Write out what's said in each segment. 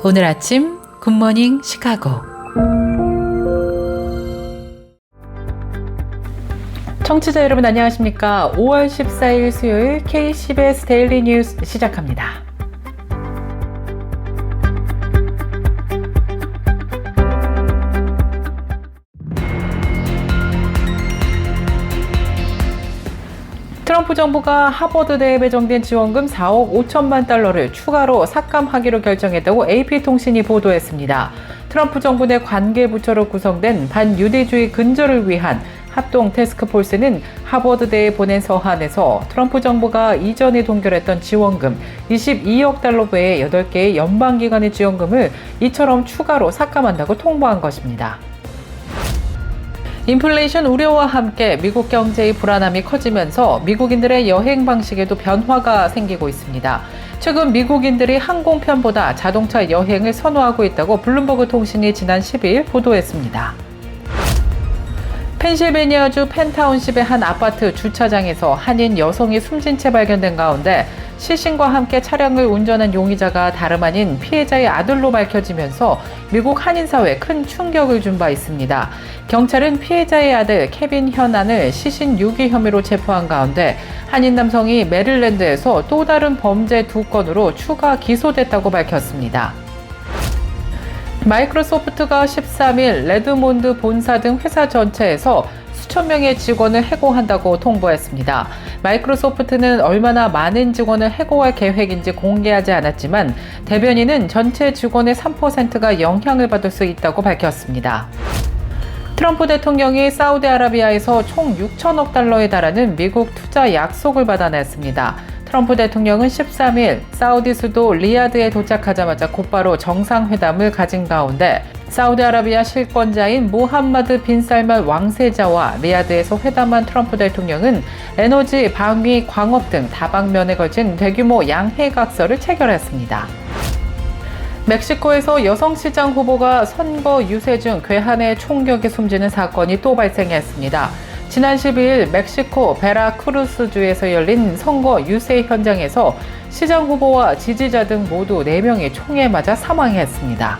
오늘 아침 굿모닝 시카고. 청취자 여러분 안녕하십니까? 5월 14일 수요일 KCBS 데일리 뉴스 시작합니다. 트럼프 정부가 하버드대에 배정된 지원금 4억 5천만 달러를 추가로 삭감하기로 결정했다고 AP통신이 보도했습니다. 트럼프 정부 내 관계부처로 구성된 반유대주의 근절을 위한 합동 태스크포스는 하버드대에 보낸 서한에서 트럼프 정부가 이전에 동결했던 지원금 22억 달러 외에 8개의 연방기관의 지원금을 이처럼 추가로 삭감한다고 통보한 것입니다. 인플레이션 우려와 함께 미국 경제의 불안함이 커지면서 미국인들의 여행 방식에도 변화가 생기고 있습니다. 최근 미국인들이 항공편보다 자동차 여행을 선호하고 있다고 블룸버그 통신이 지난 12일 보도했습니다. 펜실베니아주 펜타운십의 한 아파트 주차장에서 한인 여성이 숨진 채 발견된 가운데 시신과 함께 차량을 운전한 용의자가 다름 아닌 피해자의 아들로 밝혀지면서 미국 한인사회에 큰 충격을 준 바 있습니다. 경찰은 피해자의 아들 케빈 현안을 시신 유기 혐의로 체포한 가운데 한인 남성이 메릴랜드에서 또 다른 범죄 2건으로 추가 기소됐다고 밝혔습니다. 마이크로소프트가 13일 레드몬드 본사 등 회사 전체에서 수천 명의 직원을 해고한다고 통보했습니다. 마이크로소프트는 얼마나 많은 직원을 해고할 계획인지 공개하지 않았지만 대변인은 전체 직원의 3%가 영향을 받을 수 있다고 밝혔습니다. 트럼프 대통령이 사우디아라비아에서 총 6천억 달러에 달하는 미국 투자 약속을 받아냈습니다. 트럼프 대통령은 13일 사우디 수도 리야드에 도착하자마자 곧바로 정상회담을 가진 가운데 사우디아라비아 실권자인 무함마드 빈 살만 왕세자와 리야드에서 회담한 트럼프 대통령은 에너지, 방위, 광업 등 다방면에 걸친 대규모 양해각서를 체결했습니다. 멕시코에서 여성시장 후보가 선거 유세 중 괴한의 총격에 숨지는 사건이 또 발생했습니다. 지난 12일 멕시코 베라크루스주에서 열린 선거 유세 현장에서 시장 후보와 지지자 등 모두 4명이 총에 맞아 사망했습니다.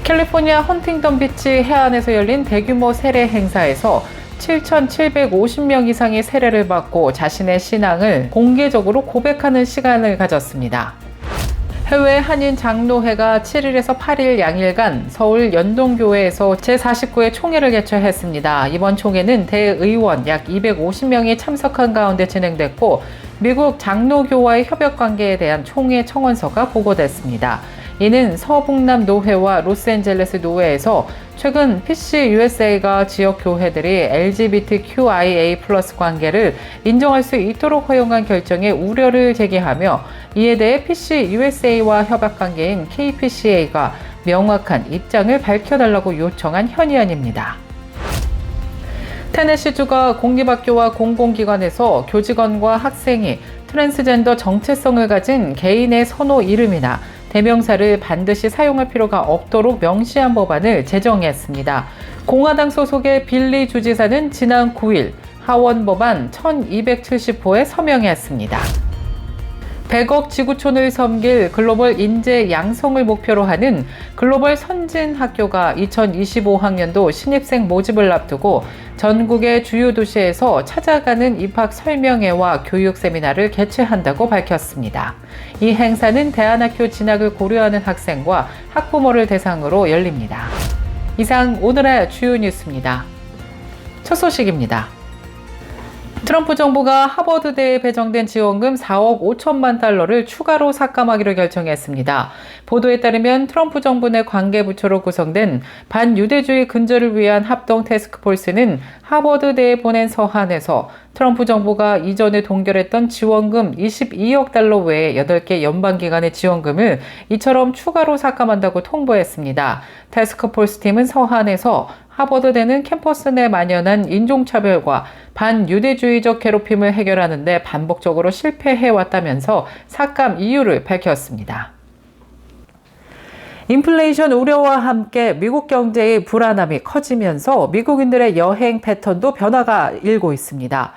캘리포니아 헌팅턴 비치 해안에서 열린 대규모 세례 행사에서 7,750명 이상이 세례를 받고 자신의 신앙을 공개적으로 고백하는 시간을 가졌습니다. 해외 한인 장로회가 7일에서 8일 양일간 서울 연동교회에서 제49회 총회를 개최했습니다. 이번 총회는 대의원 약 250명이 참석한 가운데 진행됐고 미국 장로교와의 협력 관계에 대한 총회 청원서가 보고됐습니다. 이는 서북남 노회와 로스앤젤레스 노회에서 최근 PCUSA가 지역 교회들이 LGBTQIA+ 관계를 인정할 수 있도록 허용한 결정에 우려를 제기하며 이에 대해 PCUSA와 협약 관계인 KPCA가 명확한 입장을 밝혀달라고 요청한 현의안입니다. 테네시주가 공립학교와 공공기관에서 교직원과 학생이 트랜스젠더 정체성을 가진 개인의 선호 이름이나 대명사를 반드시 사용할 필요가 없도록 명시한 법안을 제정했습니다. 공화당 소속의 빌리 주지사는 지난 9일 하원 법안 1270호에 서명했습니다. 100억 지구촌을 섬길 글로벌 인재 양성을 목표로 하는 글로벌 선진학교가 2025학년도 신입생 모집을 앞두고 전국의 주요 도시에서 찾아가는 입학 설명회와 교육 세미나를 개최한다고 밝혔습니다. 이 행사는 대안학교 진학을 고려하는 학생과 학부모를 대상으로 열립니다. 이상 오늘의 주요 뉴스입니다. 첫 소식입니다. 트럼프 정부가 하버드대에 배정된 지원금 4억 5천만 달러를 추가로 삭감하기로 결정했습니다. 보도에 따르면 트럼프 정부 내 관계부처로 구성된 반유대주의 근절을 위한 합동 태스크포스는 하버드대에 보낸 서한에서 트럼프 정부가 이전에 동결했던 지원금 22억 달러 외에 8개 연방기관의 지원금을 이처럼 추가로 삭감한다고 통보했습니다. 태스크포스 팀은 서한에서 하버드대는 캠퍼스 내 만연한 인종차별과 반유대주의적 괴롭힘을 해결하는 데 반복적으로 실패해왔다면서 삭감 이유를 밝혔습니다. 인플레이션 우려와 함께 미국 경제의 불안함이 커지면서 미국인들의 여행 패턴도 변화가 일고 있습니다.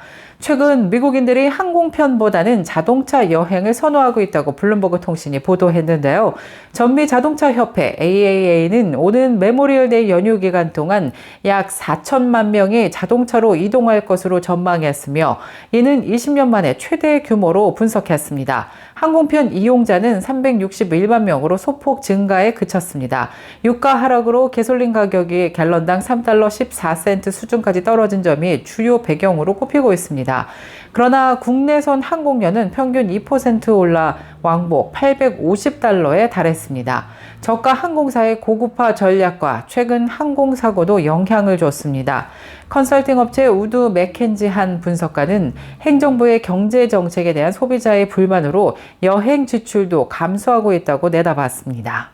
최근 미국인들이 항공편보다는 자동차 여행을 선호하고 있다고 블룸버그 통신이 보도했는데요. 전미 자동차 협회 AAA는 오는 메모리얼데이 연휴 기간 동안 약 4천만 명이 자동차로 이동할 것으로 전망했으며 이는 20년 만에 최대 규모로 분석했습니다. 항공편 이용자는 361만 명으로 소폭 증가에 그쳤습니다. 유가 하락으로 가솔린 가격이 갤런당 3달러 14센트 수준까지 떨어진 점이 주요 배경으로 꼽히고 있습니다. 그러나 국내선 항공료는 평균 2% 올라 왕복 850달러에 달했습니다. 저가 항공사의 고급화 전략과 최근 항공사고도 영향을 줬습니다. 컨설팅 업체 우드 맥켄지 한 분석가는 행정부의 경제 정책에 대한 소비자의 불만으로 여행 지출도 감소하고 있다고 내다봤습니다.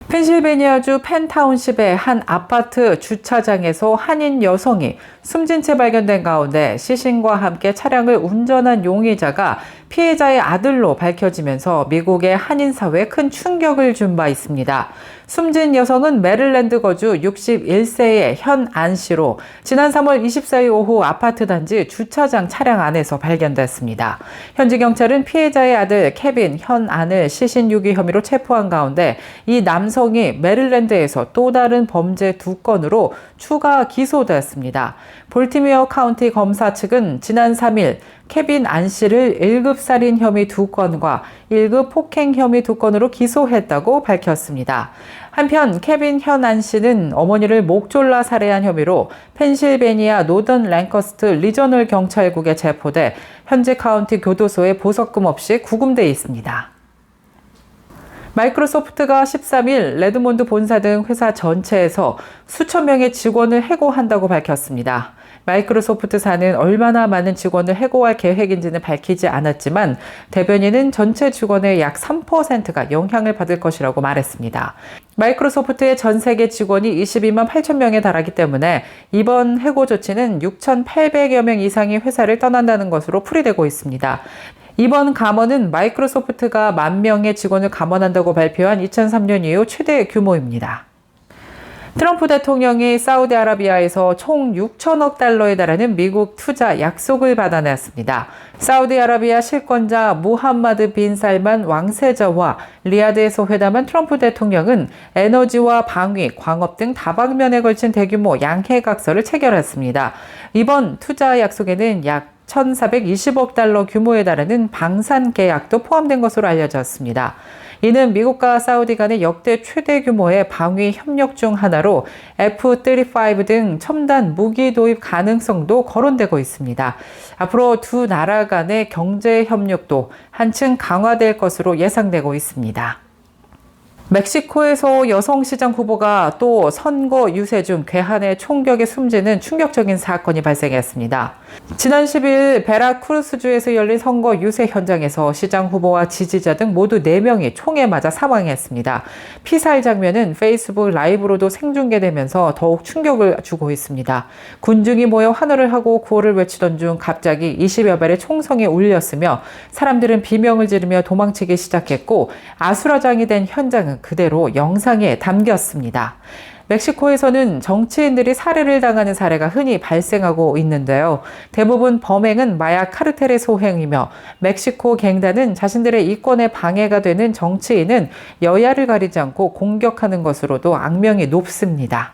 펜실베니아주 펜타운십의 한 아파트 주차장에서 한인 여성이 숨진 채 발견된 가운데 시신과 함께 차량을 운전한 용의자가 피해자의 아들로 밝혀지면서 미국의 한인 사회에 큰 충격을 준 바 있습니다. 숨진 여성은 메릴랜드 거주 61세의 현안 씨로 지난 3월 24일 오후 아파트 단지 주차장 차량 안에서 발견됐습니다. 현지 경찰은 피해자의 아들 케빈 현안을 시신 유기 혐의로 체포한 가운데 이 남성이 메릴랜드에서 또 다른 범죄 2건으로 추가 기소됐습니다. 볼티미어 카운티 검사 측은 지난 3일 케빈 안 씨를 1급 살인 혐의 2건과 1급 폭행 혐의 2건으로 기소했다고 밝혔습니다. 한편 케빈 현안 씨는 어머니를 목 졸라 살해한 혐의로 펜실베니아 노던 랭커스트 리저널 경찰국에 체포돼 현재 카운티 교도소에 보석금 없이 구금돼 있습니다. 마이크로소프트가 13일 레드몬드 본사 등 회사 전체에서 수천 명의 직원을 해고한다고 밝혔습니다. 마이크로소프트사는 얼마나 많은 직원을 해고할 계획인지는 밝히지 않았지만 대변인은 전체 직원의 약 3%가 영향을 받을 것이라고 말했습니다. 마이크로소프트의 전 세계 직원이 22만 8천 명에 달하기 때문에 이번 해고 조치는 6,800여 명 이상이 회사를 떠난다는 것으로 풀이되고 있습니다. 이번 감원은 마이크로소프트가 10,000명의 직원을 감원한다고 발표한 2003년 이후 최대 규모입니다. 트럼프 대통령이 사우디아라비아에서 총 6천억 달러에 달하는 미국 투자 약속을 받아냈습니다. 사우디아라비아 실권자 무함마드 빈 살만 왕세자와 리야드에서 회담한 트럼프 대통령은 에너지와 방위, 광업 등 다방면에 걸친 대규모 양해각서를 체결했습니다. 이번 투자 약속에는 약 1,420억 달러 규모에 달하는 방산 계약도 포함된 것으로 알려졌습니다. 이는 미국과 사우디 간의 역대 최대 규모의 방위 협력 중 하나로 F-35 등 첨단 무기 도입 가능성도 거론되고 있습니다. 앞으로 두 나라 간의 경제 협력도 한층 강화될 것으로 예상되고 있습니다. 멕시코에서 여성시장 후보가 또 선거 유세 중 괴한의 총격에 숨지는 충격적인 사건이 발생했습니다. 지난 10일 베라크루스주에서 열린 선거 유세 현장에서 시장 후보와 지지자 등 모두 4명이 총에 맞아 사망했습니다. 피살 장면은 페이스북 라이브로도 생중계되면서 더욱 충격을 주고 있습니다. 군중이 모여 환호를 하고 구호를 외치던 중 갑자기 20여 발의 총성이 울렸으며 사람들은 비명을 지르며 도망치기 시작했고 아수라장이 된 현장은 그대로 영상에 담겼습니다. 멕시코에서는 정치인들이 살해를 당하는 사례가 흔히 발생하고 있는데요. 대부분 범행은 마약 카르텔의 소행이며 멕시코 갱단은 자신들의 이권에 방해가 되는 정치인은 여야를 가리지 않고 공격하는 것으로도 악명이 높습니다.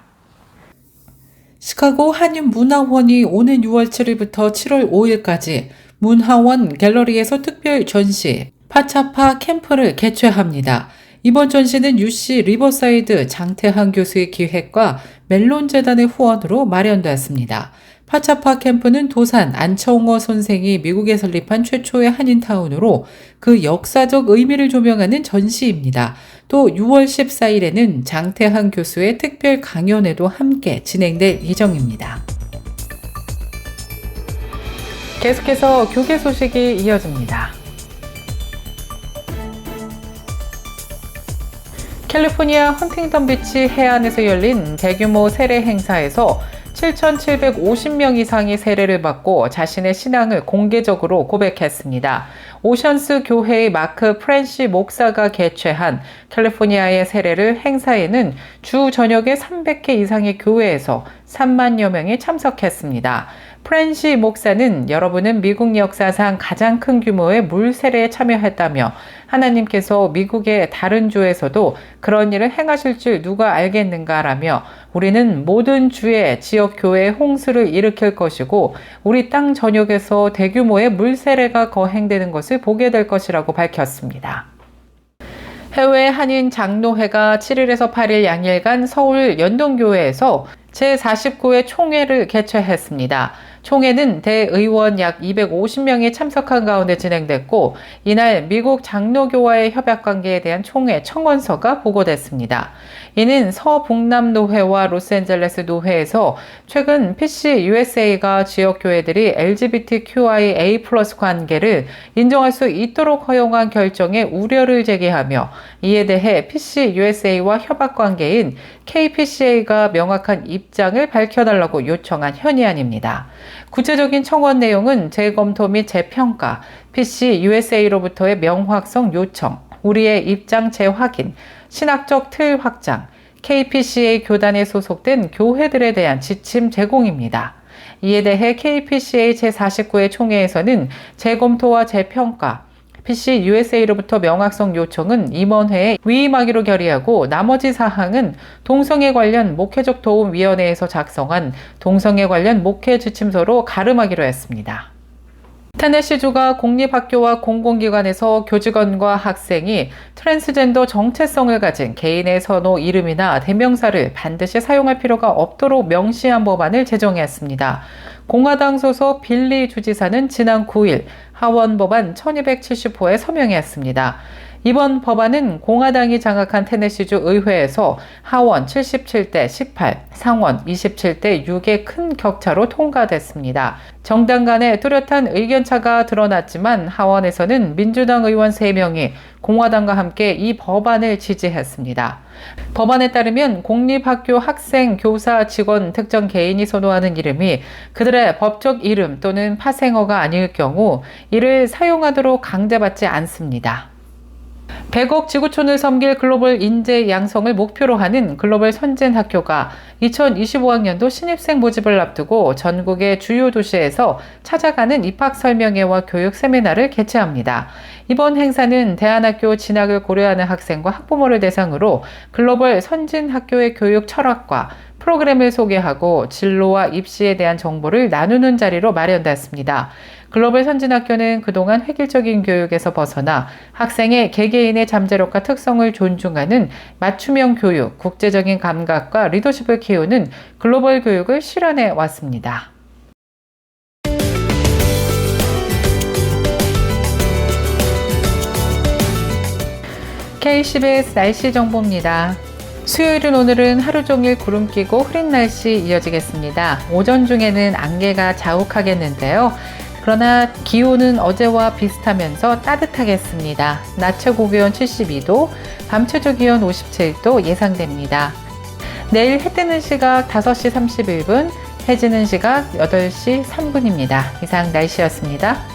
시카고 한인문화원이 오는 6월 7일부터 7월 5일까지 문화원 갤러리에서 특별 전시 파차파 캠프를 개최합니다. 이번 전시는 UC 리버사이드 장태한 교수의 기획과 멜론재단의 후원으로 마련되었습니다. 파차파 캠프는 도산 안청호 선생이 미국에 설립한 최초의 한인타운으로 그 역사적 의미를 조명하는 전시입니다. 또 6월 14일에는 장태한 교수의 특별 강연회도 함께 진행될 예정입니다. 계속해서 교계 소식이 이어집니다. 캘리포니아 헌팅턴 비치 해안에서 열린 대규모 세례 행사에서 7,750명 이상이 세례를 받고 자신의 신앙을 공개적으로 고백했습니다. 오션스 교회의 마크 프랜시 목사가 개최한 캘리포니아의 세례를 행사에는 주 저녁에 300개 이상의 교회에서 3만여 명이 참석했습니다. 프랜시 목사는 여러분은 미국 역사상 가장 큰 규모의 물 세례에 참여했다며 하나님께서 미국의 다른 주에서도 그런 일을 행하실 줄 누가 알겠는가라며 우리는 모든 주의 지역 교회에 홍수를 일으킬 것이고 우리 땅 전역에서 대규모의 물 세례가 거행되는 것을 보게 될 것이라고 밝혔습니다. 해외 한인 장로회가 7일에서 8일 양일간 서울 연동교회에서 제49회 총회를 개최했습니다. 총회는 대의원 약 250명이 참석한 가운데 진행됐고 이날 미국 장로교와의 협약관계에 대한 총회 청원서가 보고됐습니다. 이는 서북남노회와 로스앤젤레스 노회에서 최근 PCUSA가 지역 교회들이 LGBTQIA+ 관계를 인정할 수 있도록 허용한 결정에 우려를 제기하며 이에 대해 PCUSA와 협약관계인 KPCA가 명확한 입장을 밝혀달라고 요청한 현의안입니다. 구체적인 청원 내용은 재검토 및 재평가, PCUSA로부터의 명확성 요청, 우리의 입장 재확인, 신학적 틀 확장, KPCA 교단에 소속된 교회들에 대한 지침 제공입니다. 이에 대해 KPCA 제49회 총회에서는 재검토와 재평가, PCUSA로부터 명확성 요청은 임원회에 위임하기로 결의하고 나머지 사항은 동성애 관련 목회적 도움위원회에서 작성한 동성애 관련 목회 지침서로 가름하기로 했습니다. 테네시주가 공립학교와 공공기관에서 교직원과 학생이 트랜스젠더 정체성을 가진 개인의 선호 이름이나 대명사를 반드시 사용할 필요가 없도록 명시한 법안을 제정했습니다. 공화당 소속 빌리 주지사는 지난 9일 하원 법안 1270호에 서명했습니다. 이번 법안은 공화당이 장악한 테네시주 의회에서 하원 77대 18, 상원 27대 6의 큰 격차로 통과됐습니다. 정당 간의 뚜렷한 의견차가 드러났지만 하원에서는 민주당 의원 3명이 공화당과 함께 이 법안을 지지했습니다. 법안에 따르면 공립학교 학생, 교사, 직원, 특정 개인이 선호하는 이름이 그들의 법적 이름 또는 파생어가 아닐 경우 이를 사용하도록 강제받지 않습니다. 100억 지구촌을 섬길 글로벌 인재 양성을 목표로 하는 글로벌 선진학교가 2025학년도 신입생 모집을 앞두고 전국의 주요 도시에서 찾아가는 입학 설명회와 교육 세미나를 개최합니다. 이번 행사는 대안학교 진학을 고려하는 학생과 학부모를 대상으로 글로벌 선진학교의 교육 철학과 프로그램을 소개하고 진로와 입시에 대한 정보를 나누는 자리로 마련됐습니다. 글로벌 선진학교는 그동안 획일적인 교육에서 벗어나 학생의 개개인의 잠재력과 특성을 존중하는 맞춤형 교육, 국제적인 감각과 리더십을 키우는 글로벌 교육을 실현해 왔습니다. KCBS 날씨 정보입니다. 수요일은 오늘은 하루 종일 구름 끼고 흐린 날씨 이어지겠습니다. 오전 중에는 안개가 자욱하겠는데요. 그러나 기온은 어제와 비슷하면서 따뜻하겠습니다. 낮 최고 기온 72도, 밤 최저 기온 57도 예상됩니다. 내일 해 뜨는 시각 5시 31분, 해 지는 시각 8시 3분입니다. 이상 날씨였습니다.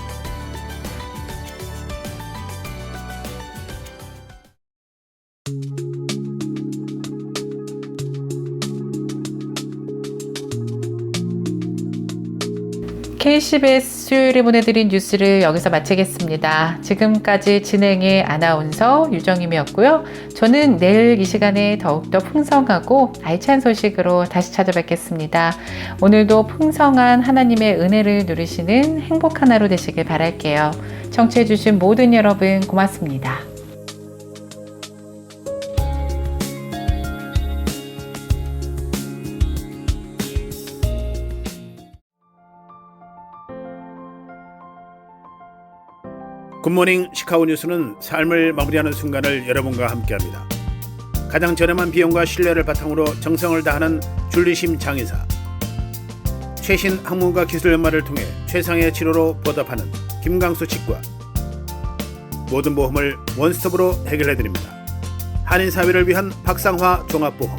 KCBS 수요일에 보내드린 뉴스를 여기서 마치겠습니다. 지금까지 진행의 아나운서 유정임이었고요. 저는 내일 이 시간에 더욱더 풍성하고 알찬 소식으로 다시 찾아뵙겠습니다. 오늘도 풍성한 하나님의 은혜를 누리시는 행복한 하루 되시길 바랄게요. 청취해주신 모든 여러분 고맙습니다. 굿모닝 시카고 뉴스는 삶을 마무리하는 순간을 여러분과 함께합니다. 가장 저렴한 비용과 신뢰를 바탕으로 정성을 다하는 줄리심 장의사, 최신 학문과 기술 연마를 통해 최상의 치료로 보답하는 김강수 치과, 모든 보험을 원스톱으로 해결해드립니다. 한인사회를 위한 박상화 종합보험,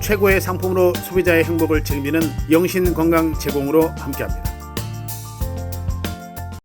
최고의 상품으로 소비자의 행복을 책임지는 영신건강 제공으로 함께합니다.